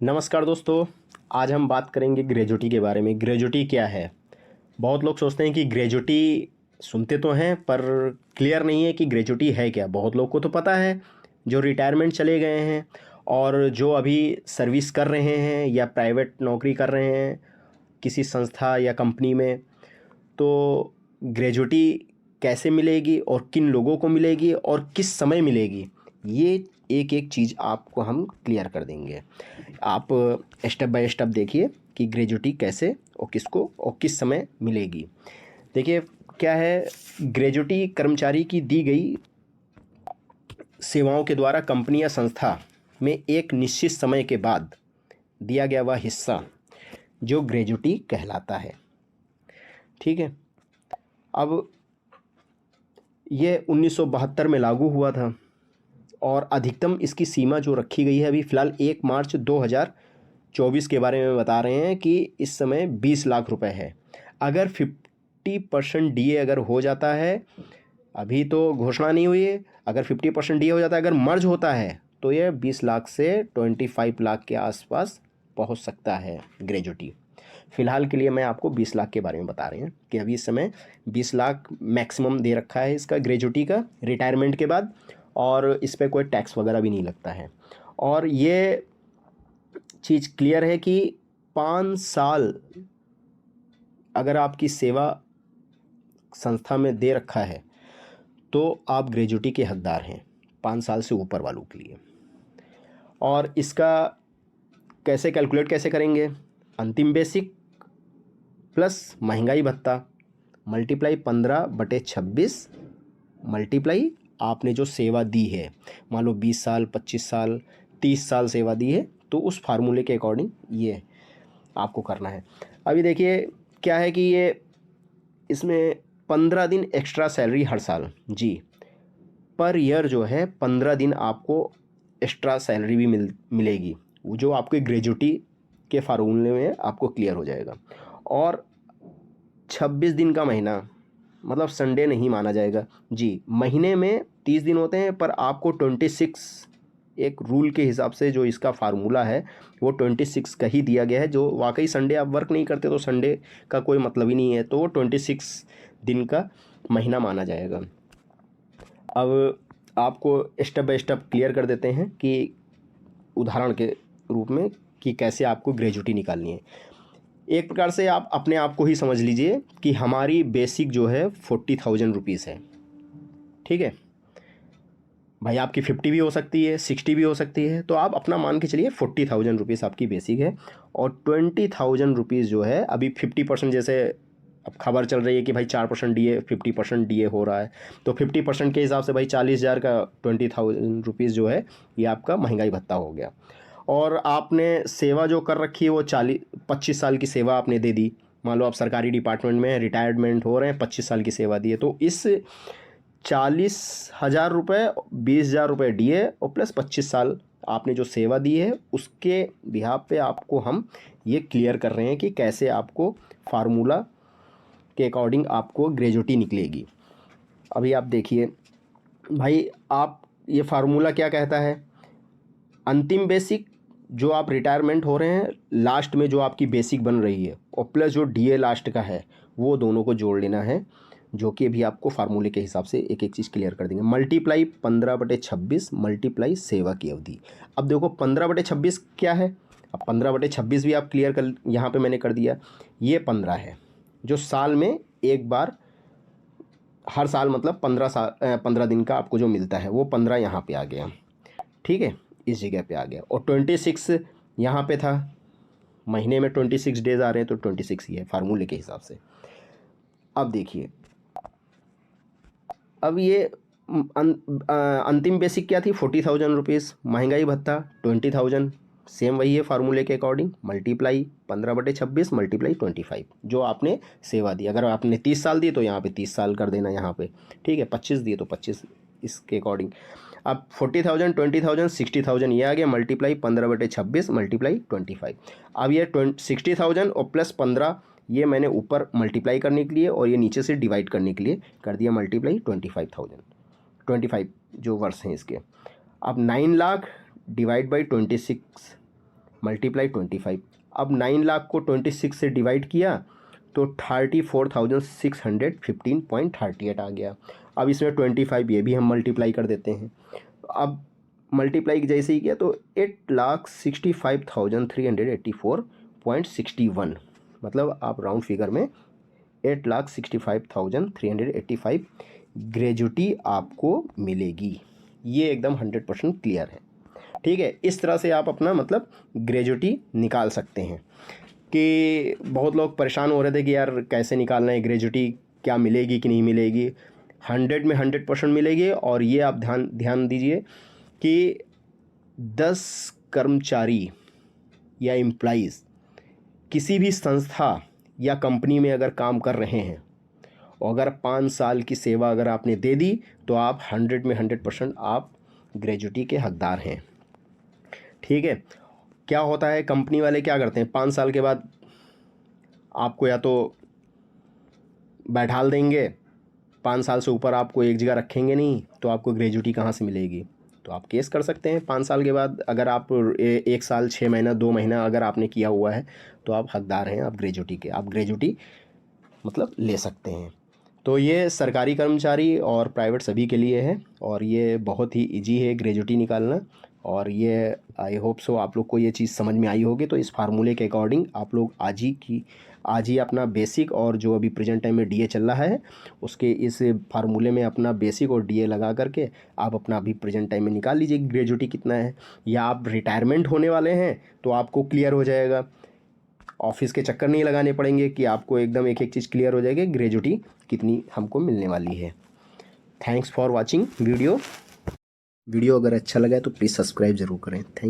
नमस्कार दोस्तों। आज हम बात करेंगे ग्रेजुटी के बारे में। ग्रेजुटी क्या है? बहुत लोग सोचते हैं कि ग्रेजुटी सुनते तो हैं पर क्लियर नहीं है कि ग्रेजुटी है क्या। बहुत लोग को तो पता है, जो रिटायरमेंट चले गए हैं और जो अभी सर्विस कर रहे हैं या प्राइवेट नौकरी कर रहे हैं किसी संस्था या कंपनी में। तो ग्रेजुटी कैसे मिलेगी और किन लोगों को मिलेगी और किस समय मिलेगी, ये एक एक चीज़ आपको हम क्लियर कर देंगे। आप स्टेप बाय स्टेप देखिए कि ग्रेजुटी कैसे और किसको और किस समय मिलेगी। देखिए क्या है, ग्रेजुटी कर्मचारी की दी गई सेवाओं के द्वारा कंपनी या संस्था में एक निश्चित समय के बाद दिया गया वह हिस्सा जो ग्रेजुटी कहलाता है। ठीक है। अब ये 1972 में लागू हुआ था और अधिकतम इसकी सीमा जो रखी गई है अभी फ़िलहाल 1 मार्च 2024 के बारे में बता रहे हैं कि इस समय 20 लाख रुपए है। अगर 50% डीए अगर हो जाता है, अभी तो घोषणा नहीं हुई है, अगर 50% डीए हो जाता है, अगर मर्ज होता है तो ये 20 लाख से 25 लाख के आसपास पहुंच सकता है ग्रेजुटी। फ़िलहाल के लिए मैं आपको 20 लाख के बारे में बता रहे हैं कि अभी इस समय 20 लाख मैक्सिमम दे रखा है इसका ग्रेजुटी का रिटायरमेंट के बाद, और इस पर कोई टैक्स वगैरह भी नहीं लगता है। और ये चीज़ क्लियर है कि 5 साल अगर आपकी सेवा संस्था में दे रखा है तो आप ग्रेजुटी के हकदार हैं 5 साल से ऊपर वालों के लिए। और इसका कैसे कैलकुलेट कैसे करेंगे? अंतिम बेसिक प्लस महंगाई भत्ता मल्टीप्लाई 15/26 मल्टीप्लाई आपने जो सेवा दी है, मान लो 20 साल 25 साल 30 साल सेवा दी है, तो उस फार्मूले के अकॉर्डिंग ये आपको करना है। अभी देखिए क्या है कि ये इसमें 15 दिन एक्स्ट्रा सैलरी हर साल जी, पर ईयर जो है 15 दिन आपको एक्स्ट्रा सैलरी भी मिलेगी, वो जो आपके ग्रेजुटी के फार्मूले में आपको क्लियर हो जाएगा। और 26 दिन का महीना, मतलब संडे नहीं माना जाएगा जी। महीने में 30 दिन होते हैं पर आपको 26, एक रूल के हिसाब से जो इसका फार्मूला है वो 26 का ही दिया गया है। जो वाकई संडे आप वर्क नहीं करते तो संडे का कोई मतलब ही नहीं है, तो वो 26 दिन का महीना माना जाएगा। अब आपको स्टेप बाय स्टेप क्लियर कर देते हैं कि उदाहरण के रूप में कि कैसे आपको ग्रेजुटी निकालनी है। एक प्रकार से आप अपने आप को ही समझ लीजिए कि हमारी बेसिक जो है 40,000 रुपीज़ है। ठीक है भाई, आपकी 50 भी हो सकती है, 60 भी हो सकती है, तो आप अपना मान के चलिए 40,000 रुपीज़ आपकी बेसिक है। और 20,000 रुपीज़ जो है अभी 50%, जैसे अब खबर चल रही है कि भाई 4% डीए 50% डीए हो रहा है, तो 50% के हिसाब से भाई 40,000 का 20,000 रुपीज़ जो है ये आपका महंगाई भत्ता हो गया। और आपने सेवा जो कर रखी है वो 25 साल की सेवा आपने दे दी। मान लो आप सरकारी डिपार्टमेंट में रिटायरमेंट हो रहे हैं, 25 साल की सेवा दी है, तो इस 40,000 रुपये 20,000 रुपये डीए और प्लस 25 साल आपने जो सेवा दी है उसके बिहाफ पे आपको हम ये क्लियर कर रहे हैं कि कैसे आपको फार्मूला के अकॉर्डिंग आपको ग्रेजुटी निकलेगी। अभी आप देखिए भाई, आप ये फार्मूला क्या कहता है? अंतिम बेसिक जो आप रिटायरमेंट हो रहे हैं लास्ट में जो आपकी बेसिक बन रही है और प्लस जो डीए लास्ट का है, वो दोनों को जोड़ लेना है, जो कि अभी आपको फार्मूले के हिसाब से एक एक चीज़ क्लियर कर देंगे। मल्टीप्लाई 15/26 मल्टीप्लाई सेवा की अवधि। अब देखो 15/26 क्या है, अब 15/26 भी आप क्लियर कर, यहाँ पे मैंने कर दिया। ये 15 है जो साल में एक बार, हर साल मतलब 15 दिन का आपको जो मिलता है वो 15 यहाँ पे आ गया। ठीक है, इस जगह पे आ गया। और 26 यहाँ पे था, महीने में 26 डेज आ रहे हैं तो 26 ही है फार्मूले के हिसाब से। अब देखिए, अब ये अंतिम बेसिक क्या थी? 40,000 रुपीज़। महंगाई भत्ता 20,000, सेम वही है फार्मूले के अकॉर्डिंग। मल्टीप्लाई 15/26 मल्टीप्लाई 25 जो आपने सेवा दी। अगर आपने 30 साल दिए तो यहाँ पे 30 साल कर देना यहाँ पे। ठीक है, 25 दिए तो 25 इसके अकॉर्डिंग। अब 40,000 20,000 60,000 ये आ गया, मल्टीप्लाई 15/26 मल्टीप्लाई 25। अब ये 60,000 और प्लस 15 ये मैंने ऊपर मल्टीप्लाई करने के लिए और ये नीचे से डिवाइड करने के लिए कर दिया मल्टीप्लाई 25,000, 25 जो वर्ष हैं इसके। अब 9 लाख डिवाइड बाई 26 मल्टीप्लाई 25। अब 9 लाख को 26 से डिवाइड किया तो 34,615.38 आ गया। अब इसमें 25 ये भी हम मल्टीप्लाई कर देते हैं। अब मल्टीप्लाई जैसे ही किया तो 8,65,384.61, मतलब आप राउंड फिगर में 8,65,385 ग्रेजुटी आपको मिलेगी। ये एकदम 100% क्लियर है। ठीक है, इस तरह से आप अपना मतलब ग्रेजुटी निकाल सकते हैं। कि बहुत लोग परेशान हो रहे थे कि यार कैसे निकालना है ग्रेजुटी, क्या मिलेगी कि नहीं मिलेगी। 100 में 100% मिलेगी। और ये आप ध्यान दीजिए कि 10 कर्मचारी या एम्प्लॉइज़ किसी भी संस्था या कंपनी में अगर काम कर रहे हैं और अगर 5 साल की सेवा अगर आपने दे दी तो आप 100 में 100% आप ग्रेजुटी के हकदार हैं। ठीक है, क्या होता है कंपनी वाले क्या करते हैं, 5 साल के बाद आपको या तो बैठाल देंगे, 5 साल से ऊपर आपको एक जगह रखेंगे नहीं, तो आपको ग्रेजुटी कहाँ से मिलेगी। तो आप केस कर सकते हैं 5 साल के बाद। अगर आप 1 साल 6 महीना 2 महीना अगर आपने किया हुआ है तो आप हकदार हैं आप ग्रेजुटी के, आप ग्रेजुटी मतलब ले सकते हैं। तो ये सरकारी कर्मचारी और प्राइवेट सभी के लिए है और ये बहुत ही इजी है ग्रेजुटी निकालना। और ये आई होप सो आप लोग को ये चीज़ समझ में आई होगी। तो इस फार्मूले के अकॉर्डिंग आप लोग आज ही अपना बेसिक और जो अभी प्रेजेंट टाइम में डीए चल रहा है उसके इस फार्मूले में अपना बेसिक और डीए लगा करके आप अपना अभी प्रेजेंट टाइम में निकाल लीजिए ग्रेजुटी कितना है। या आप रिटायरमेंट होने वाले हैं तो आपको क्लियर हो जाएगा, ऑफिस के चक्कर नहीं लगाने पड़ेंगे कि आपको एकदम एक एक चीज़ क्लियर हो जाएगी ग्रेजुटी कितनी हमको मिलने वाली है। थैंक्स फॉर वॉचिंग वीडियो अगर अच्छा लगा है तो प्लीज़ सब्सक्राइब ज़रूर करें। थैंक